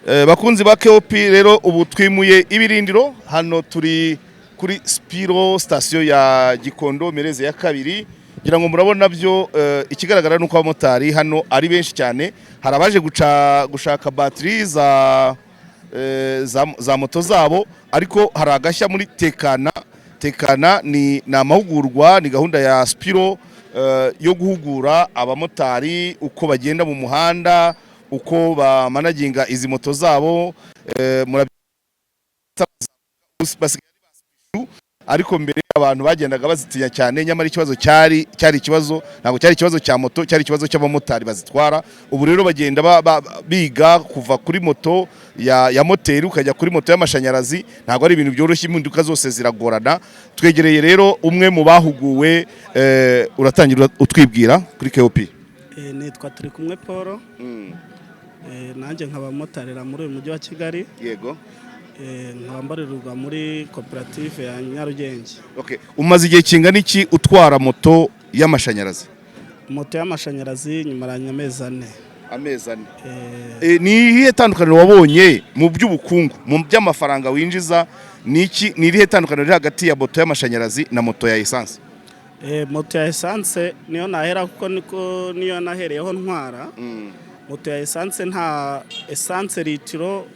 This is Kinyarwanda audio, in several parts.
bakunzi ba KOP rero ubu twimuye ibirindiro hano turi kuri Spiro station ya Gikondo Mereze ya kabiri ngira ngo murabona byo ikigaragara nuko abamotari hano ari benshi cyane harabaje gushaka batterie za moto zabo ariko haragashya muri tekana ni amahugurwa ni gahunda ya Spiro yo guhugura abamotari uko bagenda mu muhanda uko bamanaginga izi moto zabo ariko mbere abantu bagendaga bazitinya cyane nyamara ikibazo cyari ikibazo ntabwo cyari ikibazo cya moto cyari ikibazo cy'abamotari bazitwara ubu rero bagenda biga kuva kuri moto ya moteri ukajya kuri moto y'amashanyarazi ntabwo ari ibintu byoroshye impinduka zose ziragorana twegereye rero umwe mu bahuguwe uratangira utwibwira kuri KOP nitwa turi kumwe Paul nanjye nk'abamotarira muri uyu mujyi wa Kigali yego nkabambarirwa muri koperative ya Nyarugenge. Okay, umaze igihe kingana iki utwara moto y'amashanyarazi? Moto y'amashanyarazi nyumaranye amezi 4. Amezi 4. Ni irihe tandukaniro wabonye mu by'ubukungu mu by'amafaranga winjiza ni irihe tandukaniro riri hagati ya moto y'amashanyarazi na moto ya essence? Moto ya essence niyo nahera kuko niyo nahereyeho ntwara. Moto ya essence nta essence litiro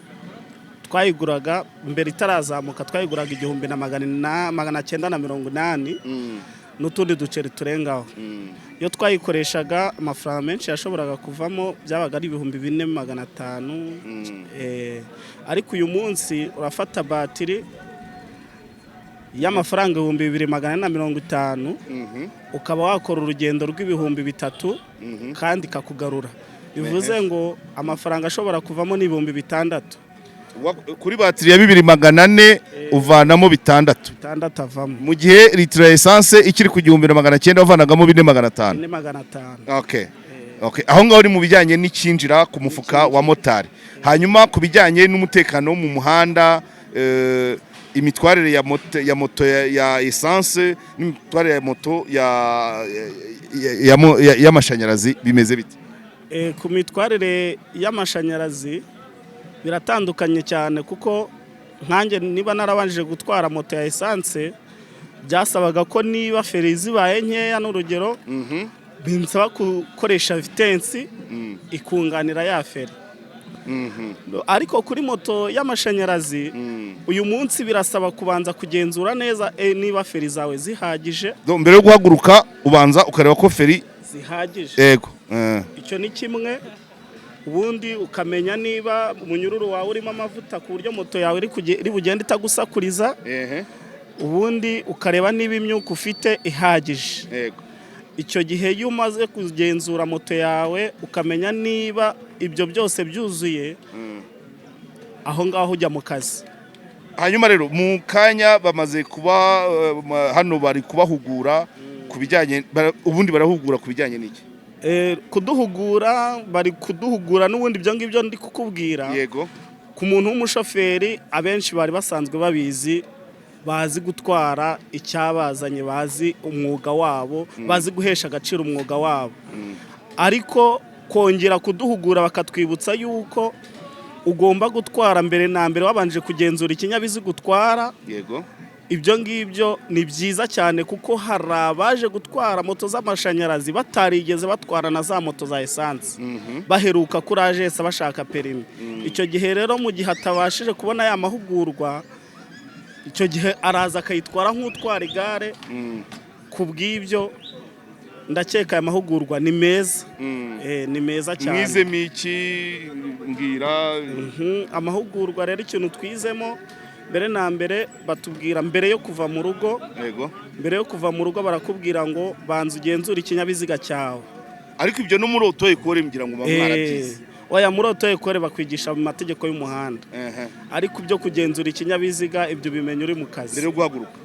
twayiguraga mbere itarazamuka twayiguraga 1980 n'utundi duceri turengaho iyo twayikoreshaga amafaranga menshi yashoboraga kuvamo byabaga ari 4500 ariko uyu munsi urafata batiri y'amafaranga 2450 ukaba wakora urugendo rw'ibihumbi 3 kandi kakugarura bivuze ngo amafaranga ashobora kuvamo ni 600 kuri batiri ya 2400 uvanamo 6 avamo mu gihe litiro ya essence ikiri ku 1900 uvanagamo 4500. Okay. Aho ngaho uri mu bijyanye n'ikinjira ku mufuka wa motari hanyuma ku bijyanye n'umutekano mu muhanda imitwarire ya moto ya essence n'imitwarire ya moto y'amashanyarazi bimeze bite? Ku mitwarire y'amashanyarazi biratandukanye cyane kuko nkanjye niba narabanje gutwara moto ya essence byasabaga ko niba feri zibaye nkeya n'urugero binsaba gukoresha vitesse ikunganira ya feri ariko kuri moto y'amashanyarazi uyu munsi birasaba kubanza kugenzura neza niba feri zawe zihagije mbere yo guhaguruka ubanza ukareba ko feri zihagije yego icyo ni kimwe ubundi ukamenya niba umunyururu wawe urimo amavuta ku buryo moto yawe iri bugende itagusakuriza ubundi ukareba niba imyuka ufite ihagije icyo gihe iyo umaze kugenzura moto yawe ukamenya niba ibyo byose byuzuye aho ngaho ujya mu kazi hanyuma rero mu kanya bamaze kuba hano bari kubahugura ku bijyanye ubundi barahugura ku bijyanye n'iki kuduhugura bari kuduhugura n'ubundi ibyo ngibyo ndi kukubwira yego ku muntu w'umushoferi abenshi bari basanzwe bazi gutwara icyabazanye bazi umwuga wabo bazi guhesha agaciro umwuga wabo ariko kongera kuduhugura bakatwibutsa yuko ugomba gutwara mbere na mbere wabanje kugenzura ikinyabiziga utwara yego ibyo ngibyo ni byiza cyane kuko hari abaje gutwara moto z'amashanyarazi batarigeze batwara na za moto za essence baheruka kuri agence bashaka perimi icyo gihe rero mu gihe atabashije kubona ya mahugurwa icyo gihe araza akayitwara nk'utwara igare ku bw'ibyo ndakeka aya mahugurwa ni meza ni meza cyane mwizemo iki mbwira amahugurwa rero ikintu twizemo mbere na mbere batubwira mbere yo kuva mu rugo yego mbere yo kuva mu rugo barakubwira ngo banza ugenzure ikinyabiziga cyawe ariko ibyo no muri auto ekore ngira ngo mwarabizi oya muri auto ekore bakwigisha mu mategeko y'umuhanda ariko ibyo kugenzura ikinyabiziga ibyo bimenya uri mu kazi mbere yo guhaguruka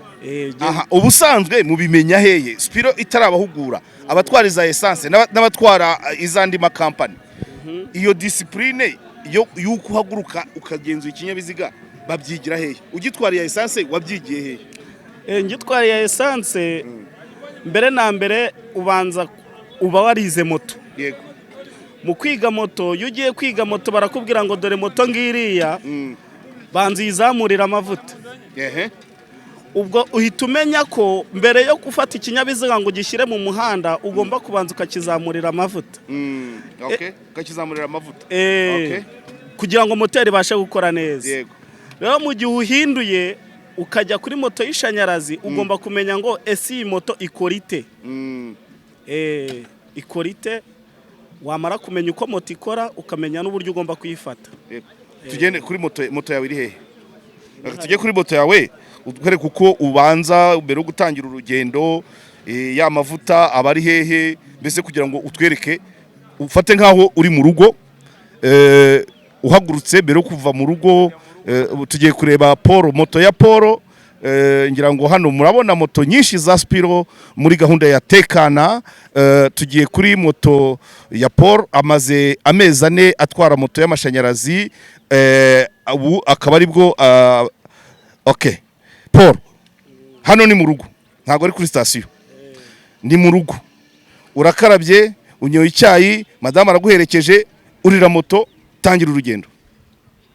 ubusanzwe mubimenya heye Spiro itarabahugura abatwara za essence n'abatwara izandi makampani iyo discipline yo kuhaguruka ukagenzura ikinyabiziga babyigira hehe ugitwariye essence wabyigiye hehe ngitwariye essence mbere na mbere ubanza uba warize moto yego mu kwiga moto iyo ugiye kwiga moto barakubwira ngo dore moto ngiriya banza uyizamurira amavuta. Ubwo uhita umenya ko mbere yo gufata ikinyabiziga ngo ugishyire mu muhanda ugomba kubanza ukakizamurira amavuta. Ukakizamurira amavuta kugira ngo moteri ibashe gukora neza. Rero mu gihe uhinduye ukajya kuri moto y'ishanyarazi ugomba kumenya ngo ese iyi moto ikora ite. Ikora ite, wamara kumenya uko moto ikora ukamenya n'uburyo ugomba kuyifata. Tugende kuri moto yawe iri hehe? Tujye kuri moto yawe utwereke uko ubanza mbere yo gutangira urugendo, ya mavuta aba ari hehe, mbese kugira ngo utwereke ufate nkaho uri mu rugo, uhagurutse mbere yo kuva mu rugo. Tugiye kureba moto ya Paul. Ngira ngo hano murabona moto nyinshi za Spiro muri gahunda ya tekana. Tugiye kuri moto ya Paul, amaze amezi 4 atwara moto y'amashanyarazi. Ubu akaba ari bwo Paul, hano ni mu rugo, ntago ari kuri station, ni mu rugo. Urakarabye, unyoye icyayi, madame araguherekeje, urira moto, tangira urugendo.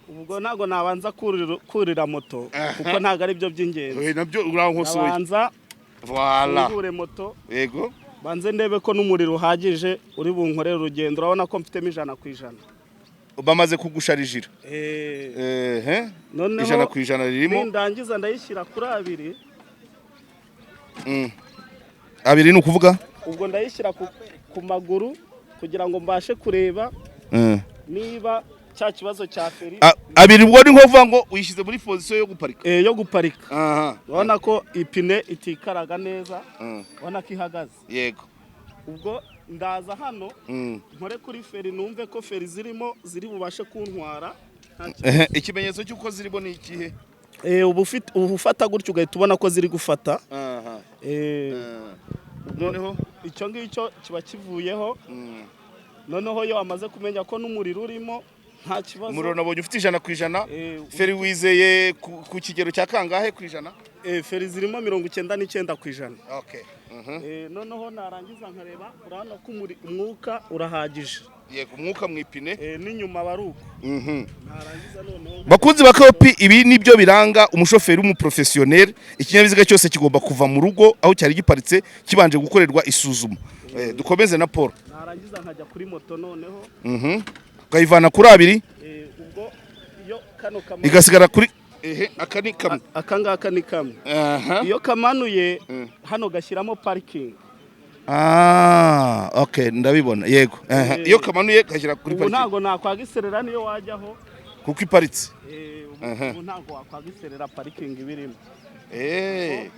Ubwo ntago nabanza kurira moto kuko ntago ari byo by'ingenzi. Nabyo urankosoye. Nabanza voilà, ure moto, yego, banze ndebe ko n'umuriro uhagije uri bunkorera urugendo. Urabona ko mfitemo 100%. Bamaze kugusharijira. 100% ririmo. Ndangiza ndayishyira kuri 2. Abiri ni ukuvuga? Ubwo ndayishyira ku maguru kugira ngo mbashe kureba niba cya kibazo cya feri. Abiri ubwo ni nkuvuga ngo uyishyize muri position yo guparika. Yo guparika. Urabona ko ipine itikaraga neza. Urabona ko ihagaze. Yego. Ubwo ndaza hano nkore kuri feri numve ko feri zirimo ziri bubashe kuntwara. Ikimenyetso cy'uko zirimo ni ikihe? Ufata gutyo ugahita ubona ko ziri gufata. Noneho icyo ngicyo kiba kivuyeho. Noneho yo amaze kumenya ko n'umuriro urimo nta kibazo. Umuriro nabonye ufite 100%. Feri wizeye ku kigero cya kangahe ku ijana? Feri zirimo 99%. Okay. Noneho narangiza nkareba urabona ko umwuka urahagije. Yego, umwuka mwipine n'inyuma baruko. Narangiza noneho bakunzi bakopi, ibi nibyo biranga umushoferi w'umuprofessionnel. Ikinyabiziga cyose kigomba kuva mu rugo aho cyari giparitse kibanje gukorerwa isuzuma. Dukomeze na Paul. Narangiza nkajya kuri moto noneho. Ukayivana kuri 2. Ubwo iyo kano kamwe igasigara kuri aka ni kamwe. Akangaka ni kamwe. Iyo kamanuye hano gashyiramo parking. Okay, ndabibona. Yego. Iyo kamanuye gashyira kuri parking. Ubu ntago nakwagiserera niyo wajyaho kuko iparitse. Ubu ntago wakwagiserera parking ibirimo.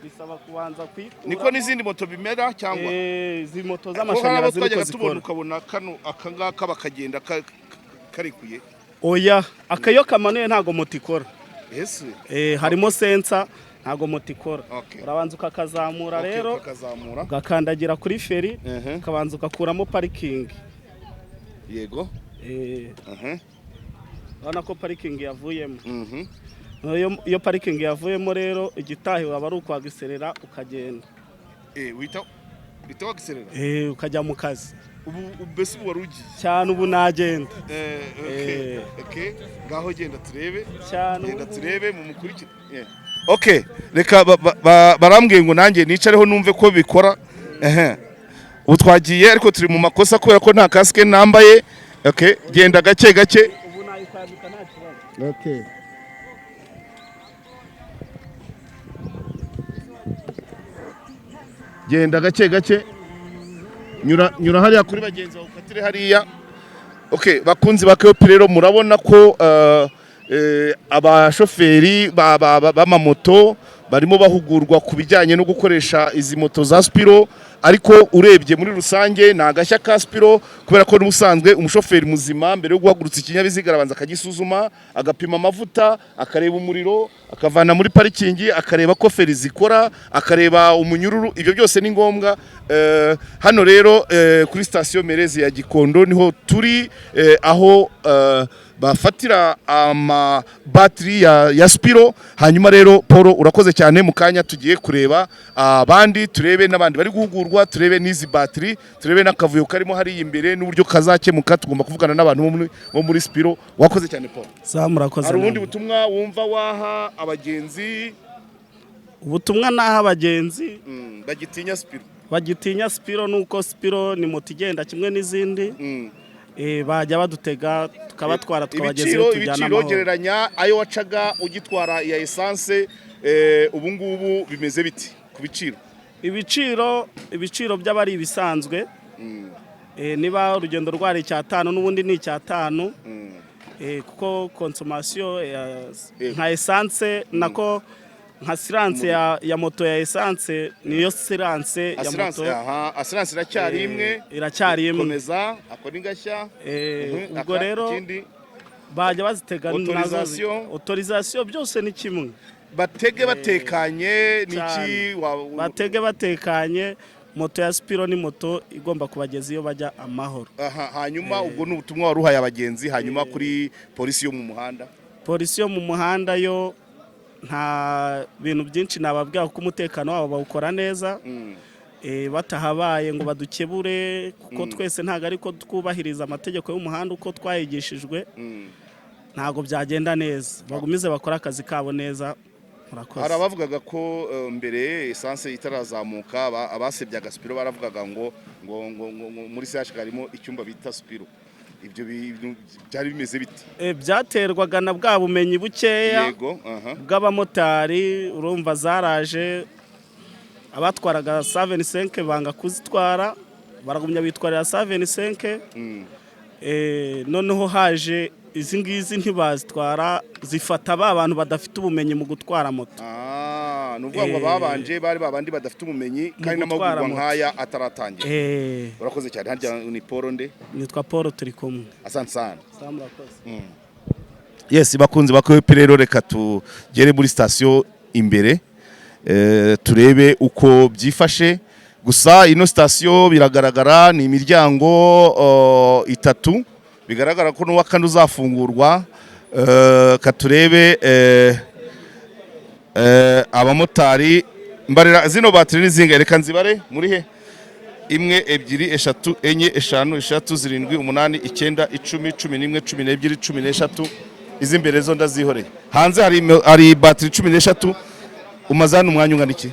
Bisaba kubanza kwikura. Niko n'izindi moto bimera cyangwa? Izi moto z'amashanyarazi niko zikora. Ukabona kano akangaka bakagenda karikuye. Oya, akayo kamanuye ntago moto ikora. Yes. Harimo sensa ntago moto ikora. Urabanza ukakazamura rero, ugakandagira kuri feri, ukabanza ugakuramo parking. Yego. Urabona ko parking yavuyemo. Iyo parking yavuyemo rero igitahe waba ari ukwagiserera ukagenda. Wita wagiserera? Ukajya mu kazi. Ubu bese ubu warugiye cyane. Ubu nagenda. Okay, ngaho genda turebe. Genda turebe mu mukurikira. Okay, reka barambwiye ngo nanjye nicareho numve ko bikora. Ubu twagiye ariko turi mu makosa kubera ko nta kasike nambaye. Okay, genda gake gake. Ubu nayitambika nta kibazo. Okay. Genda gake gake. Nyura hariya kuri bagenzi ukatire hariya. Okay, bakunzi bakopi rero murabona ko abashoferi b'amamoto barimo bahugurwa ku bijyanye no gukoresha izi moto za Spiro, ariko urebye muri rusange ni agashya ka Spiro kubera ko n'ubusanzwe umushoferi muzima mbere yo guhagurutsa ikinyabiziga arabanza akagisuzuma, agapima amavuta, akareba umuriro, akavana muri parikingi, akareba ko feri zikora, akareba umunyururu. Ibyo byose ni ngombwa. Hano rero kuri station Merezi ya Gikondo niho turi, aho bafatira amabatiri ya Spiro. Hanyuma rero Paul urakoze cyane, mu kanya tugiye kureba abandi, turebe n'abandi bari guhugurwa, turebe n'izi batiri, turebe n'akavuyo karimo hari imbere n'uburyo kazakemuka. Tugomba kuvugana n'abantu bo muri Spiro. Wakoze cyane Paul. Murakoze. Hari ubundi butumwa wumva waha abagenzi? Ubutumwa naha abagenzi bagitinya Spiro nuko Spiro ni moto igenda kimwe n'izindi. Bajya badutega tukabatwara tukabageza tujyana amahoro. Ibiciro gereranya ayo wacaga ugitwara ya essence, ubu ngubu bimeze biti ku biciro? Ibiciro by'abari ibisanzwe, niba urugendo rwari cyatanu n'ubundi ni cyatanu, kuko consommation nka essence nako nka silence ya moto ya essence niyo silence ya moto. Assurance iracyari imwe komeza akora ingashya. Ubwo rero bajya bazitega autorisation byose ni kimwe. Batege batekanye niki batege batekanye. Moto ya Spiro ni moto igomba kubageza iyo bajya amahoro. Hanyuma ubwo n'ubutumwa waruhaye abagenzi. Hanyuma kuri polisi yo mu muhanda yo nta bintu byinshi nababwira kuko umutekano wabo bawukora neza. Batahabaye ngo badukebure, kuko twese ntago ariko twubahiriza amategeko y'umuhanda uko twayigishijwe, ntago byagenda neza. Bagumize bakora akazi kabo neza. Murakoze. Hari abavugaga ko mbere essence itarazamuka abasebyaga Spiro baravugaga ngo muri CH harimo icyumba bita Spiro. Ibyo byari bimeze biti? Byaterwaga na bwa bumenyi bukeya bw'abamotari. Urumva zaraje abatwaraga 75 banga kuzitwara, baragumya bitwarira 75. Noneho haje izi ngizi ntibazitwara, zifata abantu badafite ubumenyi mu gutwara moto. Nuvuga ngo babanje bari babandi badafite ubumenyi kandi n'amahugurwa nkaya ataratangira. Urakoze cyane. Harya ni Paul nde? Nitwa Paul, turi kumwe. Asante sana. Murakoze. Yes, bakunze bakwepe rero, reka tugere muri station imbere turebe uko byifashe. Gusa ino station biragaragara ni imiryango 3, bigaragara ko n'uwa kane uzafungurwa. Katurebe abamotari mbarira zino batiri nizinga, reka nzibare muri he: 1 2 3 4 5 6 7 8 8 9 10 10 11 12 13 izi imbere zo ndazihoreye. Hanze hari batiri 13. Umazana umwanya ungana iki?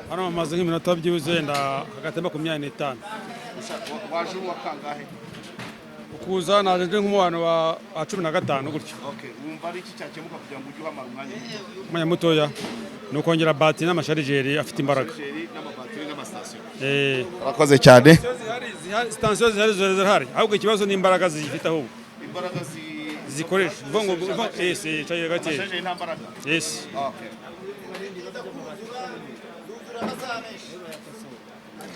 Hano amaze nk'iminota byibuze nda hagati 25. Waje uwa kangahe? Ukuza naje nk'umwana wa 15 gutyo. Okay, wumva ari iki cyakemuka kugira ngo ujye uhamara umwanya mutoya? No kongera batiri n'amasharijeri afite imbaraga. Urakoze cyane. Station zihari, ahubwo ikibazo ni imbaraga zifite ahubwo. Imbaraga zikoresha bongo cyaye gake. Yes.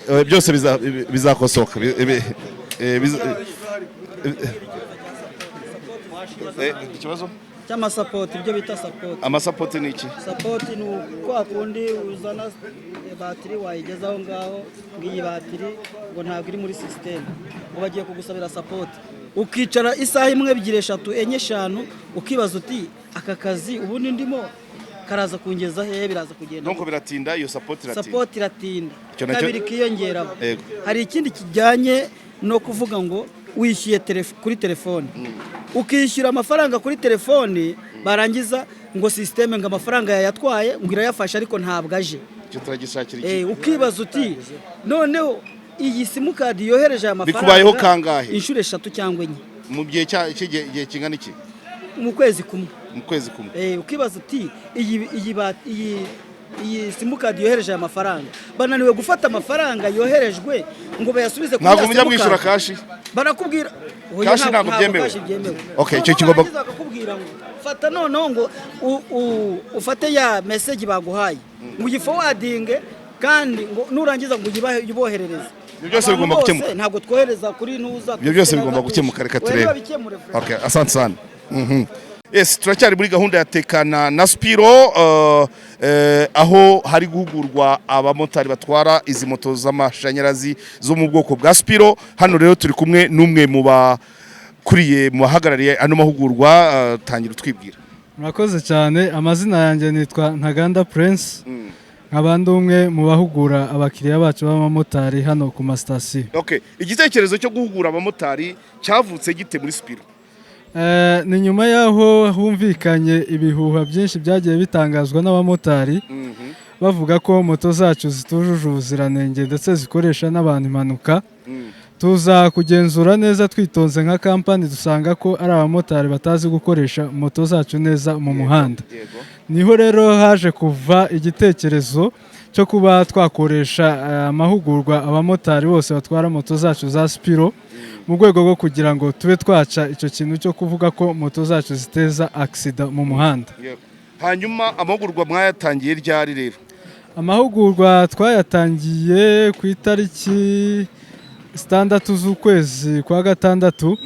Okay. Byose bizakosoka. Ikibazo cy'amasapoti, ibyo bita sapoti. Amasapoti ni iki? Sapoti ni kwa kundi uzana batiri wayigezaho ngaho, ngiyi batiri ngo ntabwo iri muri system, ngo bagiye kugusabira sapoti, ukicara isaha 1 2 3 4 5 ukibaza uti aka kazi ubundi ndimo karaza kungeza hehe, biraza kugenda nuko biratinda. Iyo sapoti iratinda. Kabiri kiyongera. Hari ikindi kijyanye no kuvuga ngo wishyuye kuri telefone, ukishyura amafaranga kuri telefone, barangiza ngo systeme ngo amafaranga yayatwaye ngo irayafasha ariko ntabwo aje. Cyo turagishakira iki? Ukibaza uti noneho iyi simukadi yohereje amafaranga bikubayeho kangahe? Inshuro 3 cyangwa 4 mu gihe cy'igihe kingana iki? Mu kwezi kumwe. Ukibaza uti iyi simukadi yohereje amafaranga, bananiwe gufata amafaranga yoherejwe ngo bayasubize kuri ntabwo mujya mwishyura kashi. Barakubwira kashi ntabwo byemewe. Okay, icyo kigomba bakakubwira ngo fata noneho ngo ufate ya message baguhaye ngo uyiforwardinge, kandi ngo nurangiza ngo uyiboherereze. Ibyo byose bigomba gukemuka. Ntabwo twohereza kuri nuza. Ibyo byose bigomba gukemuka. Reka turebe. Okay, asante sana. Yes, turacyari muri gahunda ya tekana na Spiro, aho hari guhugurwa abamotari batwara izi moto z'amashanyarazi zo mu bwoko bwa Spiro. Hano rero turi kumwe n'umwe mu ukuriye mu bahagarariye ano mahugurwa, tangira utwibwira. Murakoze cyane, amazina yanjye nitwa Ntaganda Prince, nk'abandi umwe mu bahugura abakiriya bacu b'abamotari hano ku masitasiyo. Okay, igitekerezo cyo guhugura abamotari cyavutse gite muri Spiro? Ni nyuma y'aho humvikanye ibihuha byinshi byagiye bitangazwa n'abamotari bavuga ko moto zacu zitujuje ubuziranenge ndetse zikoresha n'abantu impanuka. Tuza kugenzura neza twitonze nka kampani, dusanga ko ari abamotari batazi gukoresha moto zacu neza mu muhanda. Niho rero haje kuva igitekerezo cyo kuba twakoresha amahugurwa abamotari bose batwara moto zacu za Spiro mu rwego rwo kugira ngo tube twaca icyo kintu cyo kuvuga ko moto zacu ziteza accident mu muhanda. Hanyuma amahugurwa mwayatangiye ryari rero? Amahugurwa twayatangiye ku itariki 6 z'ukwezi kwa gatandatu.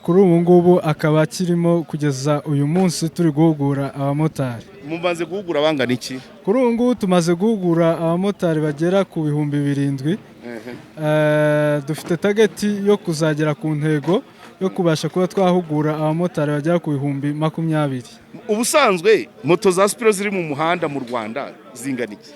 Kuri ubu ngubu akaba kirimo kugeza uyu munsi turi guhugura abamotari. Mumaze guhugura bangana iki? Kuri ubu ngubu tumaze guhugura abamotari bagera ku 7,000. Dufite tageti yo kuzagera ku ntego yo kubasha kuba twahugura abamotari bagera ku 20,000. Ubusanzwe moto za Spiro ziri mu muhanda mu Rwanda zingana iki?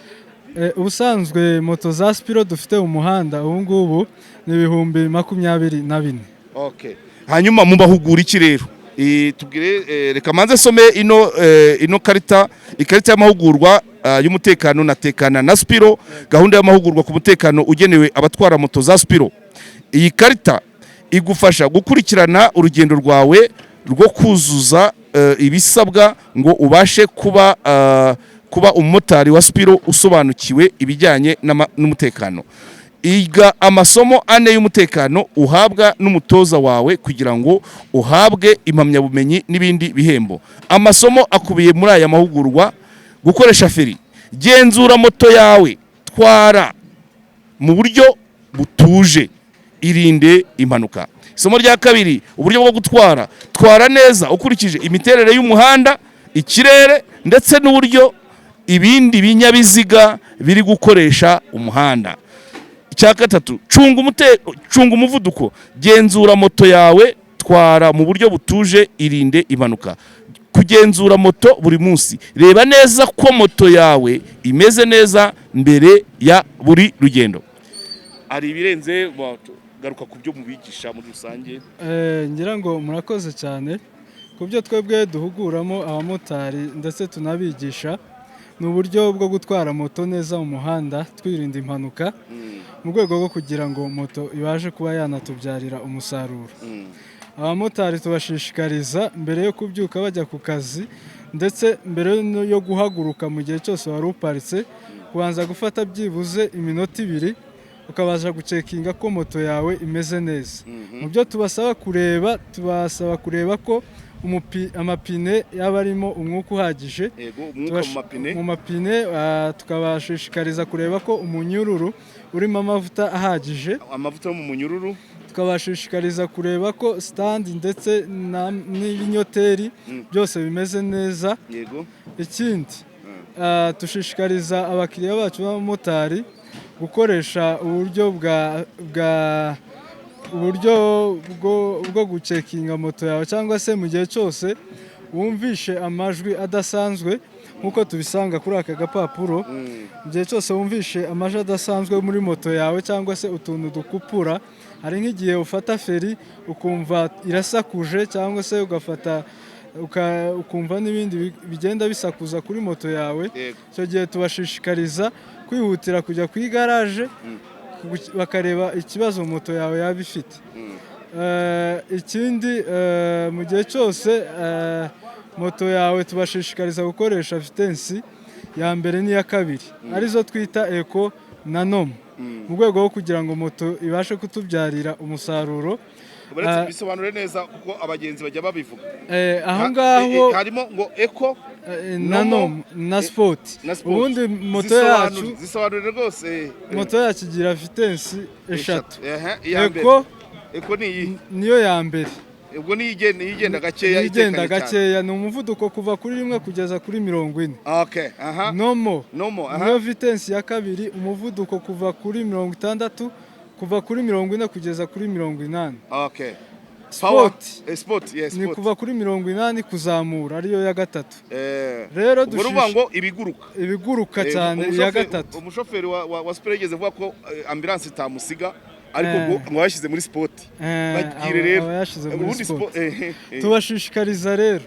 Ubusanzwe moto za Spiro dufite mu muhanda ubu ngubu ni 24,000. Okay. Hanyuma mu bahugura iki rero? Tubwire, reka manze some ino ikarita y'amahugurwa y'umutekano natekana na Spiro, gahunda y'amahugurwa ku mutekano ugenewe abatwara moto za Spiro. Iyi karita igufasha gukurikirana urugendo rwawe rwo kuzuza ibisabwa ngo ubashe kuba umumotari wa Spiro usobanukiwe ibijyanye n'umutekano. Iga amasomo 4 y'umutekano uhabwa n'umutoza wawe kugira ngo uhabwe impamyabumenyi n'ibindi bihembo. Amasomo akubiye muri aya mahugurwa: gukoresha feri, genzura moto yawe, twara mu buryo butuje, irinde impanuka. Isomo rya kabiri, uburyo bwo gutwara, twara neza ukurikije imiterere y'umuhanda, ikirere ndetse n'uburyo ibindi binyabiziga biri gukoresha umuhanda. Icya gatatu, cunga umuvuduko, genzura moto yawe, twara mu buryo butuje, irinde impanuka. Kugenzura moto buri munsi, reba neza ko moto yawe imeze neza mbere ya buri rugendo. Ari ibirenze garuka ku byo mubigisha muri rusange. Ngira ngo murakoze cyane ku byo twebwe duhuguramo abamotari ndetse tunabigisha. Ni uburyo bwo gutwara moto neza mu muhanda twirinda impanuka mu rwego rwo kugira ngo moto ibashe kuba yanatubyarira umusaruro. Abamotari tubashishikariza mbere yo kubyuka bajya ku kazi ndetse mbere yo guhaguruka mu gihe cyose wari uparitse, kubanza gufata byibuze iminota 2 ukabasha gucekinga ko moto yawe imeze neza. Mu byo tubasaba kureba ko amapine yaba arimo umwuka uhagije. Mu mapine tukabashishikariza kureba ko umunyururu urimo amavuta ahagije. Amavuta yo mu munyururu tukabashishikariza kureba ko stand ndetse n'ibinyoteri byose bimeze neza. Ikindi tushishikariza abakiriya bacu b'abamotari gukoresha uburyo bwo gucekinga moto yawe, cyangwa se mu gihe cyose wumvishe amajwi adasanzwe nk'uko tubisanga kuri aka gapapuro. Mu gihe cyose wumvishe amajwi adasanzwe muri moto yawe cyangwa se utuntu dukupura, hari nk'igihe ufata feri ukumva irasakuje cyangwa se ukumva n'ibindi bigenda bisakuza kuri moto yawe. Icyo gihe tubashishikariza kwihutira kujya ku igaraje bakareba ikibazo moto yawe yaba ifite. Ikindi, mu gihe cyose moto yawe tubashishikariza gukoresha vitensi ya mbere n'iya kabiri, arizo twita eko na nomo, mu rwego rwo kugira ngo moto ibashe kutubyarira umusaruro. Bisobanure neza kuko abagenzi bajya babivuga. Aho ngaho harimo ngo eko na nomo na sport. Ubundi moto yacu zisobanure rwose. Moto yacu igira vitensi 3. Eko niyo ya mbere. Ubwo niyigenda gakeya, igenda gakeya, ni umuvuduko kuva kuri 1 kugeza kuri 40. Okay, Nomo, niyo vitensi ya kabiri, umuvuduko kuva kuri 60, kuva kuri 40 kugeza kuri 80. Okay. sport yes ni sport kuva kuri 80 kuzamura ariyo ya gatatu. rero dushobora ngo ibiguruka cyane ya gatatu. Umushoferi wa sport yigeze vuga ko ambulance itamusiga ariko ngo yashyize muri sport. Bagire rero ubundi sport tubashishikariza rero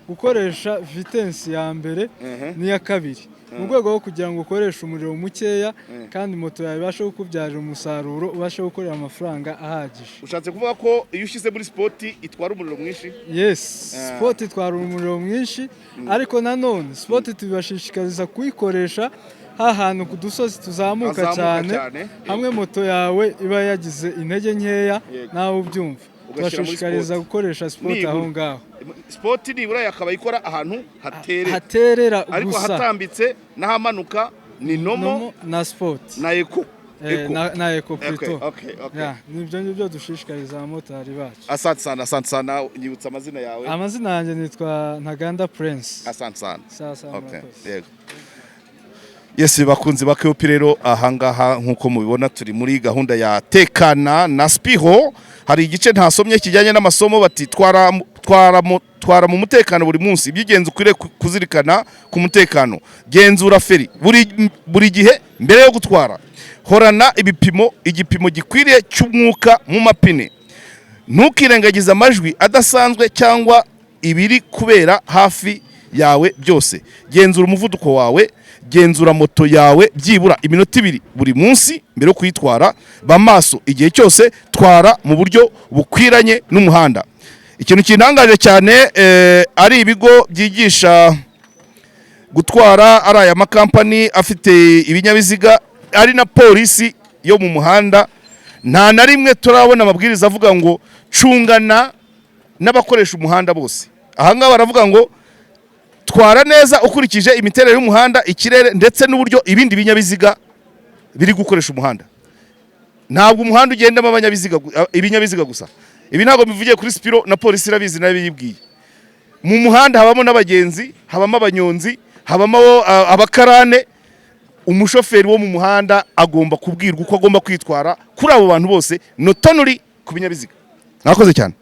gukoresha vitesse ya mbere n'iya kabiri mu rwego rwo kugira ngo ukoreshe umuriro mukeya kandi moto yawe ibashe kukubyarira umusaruro ubashe gukorera amafaranga ahagije. Ushatse kuvuga ko iyo ushyize muri sport itwara umuriro mwinshi? Yes, sport itwara umuriro mwinshi ariko nanone sport tubashishikariza kuyikoresha hahantu ku dusozi tuzamuka cyane hamwe moto yawe iba yagize intege nkeya nawe ubyumva. Tubashishikariza gukoresha sport aho ngaho. Sport nibura yakaba ikora ahantu haterera gusa ariko hatambitse n'ahamanuka ni nomo na sport na eco na eco plutôt. Okay. Nibyo ngibyo dushishikariza abamotari bacu. Asante sana nyibutsa amazina yawe. Amazina yanjye nitwa Ntaganda Prince. Asante sana. Okay. Yego. Yes, bakunzi bakeopi rero ahangaha nkuko mubibona turi muri gahunda ya tekana na Spiho. Hari igice ntasomye kijyanye n'amasomo bati twara mu mutekano buri munsi. Ibyigenzo ukwiriye kuzirikana ku mutekano. Genzura feri buri gihe mbere yo gutwara. Horana igipimo gikwiriye cy'umwuka mu mapine. Ntukirengagize amajwi adasanzwe cyangwa ibiri kubera hafi yawe byose. Genzura umuvuduko wawe. Genzura moto yawe byibura iminota 2 buri munsi mbere yo kuyitwara. Bamaso igihe cyose twara mu buryo bukwiranye n'umuhanda. Ikintu kintangaje cyane ari ibigo byigisha gutwara ari aya makampani afite ibinyabiziga ari na polisi yo mu muhanda nta na rimwe turabona amabwiriza avuga ngo cungana n'abakoresha umuhanda bose. Ahangaha baravuga ngo twara neza ukurikije imiterere y'umuhanda, ikirere ndetse n'uburyo ibindi binyabiziga biri gukoresha umuhanda. Ntabwo umuhanda ugendamo ibinyabiziga gusa. Ibi ntabwo bivugiye kuri Spiro na polisi irabizi nabiyibwiye. Mu muhanda habamo n'abagenzi, habamo abanyonzi, habamo abakarane. Umushoferi wo mu muhanda agomba kubwirwa uko agomba kwitwara kuri abo bantu bose, not only ku binyabiziga. Nakoze cyane.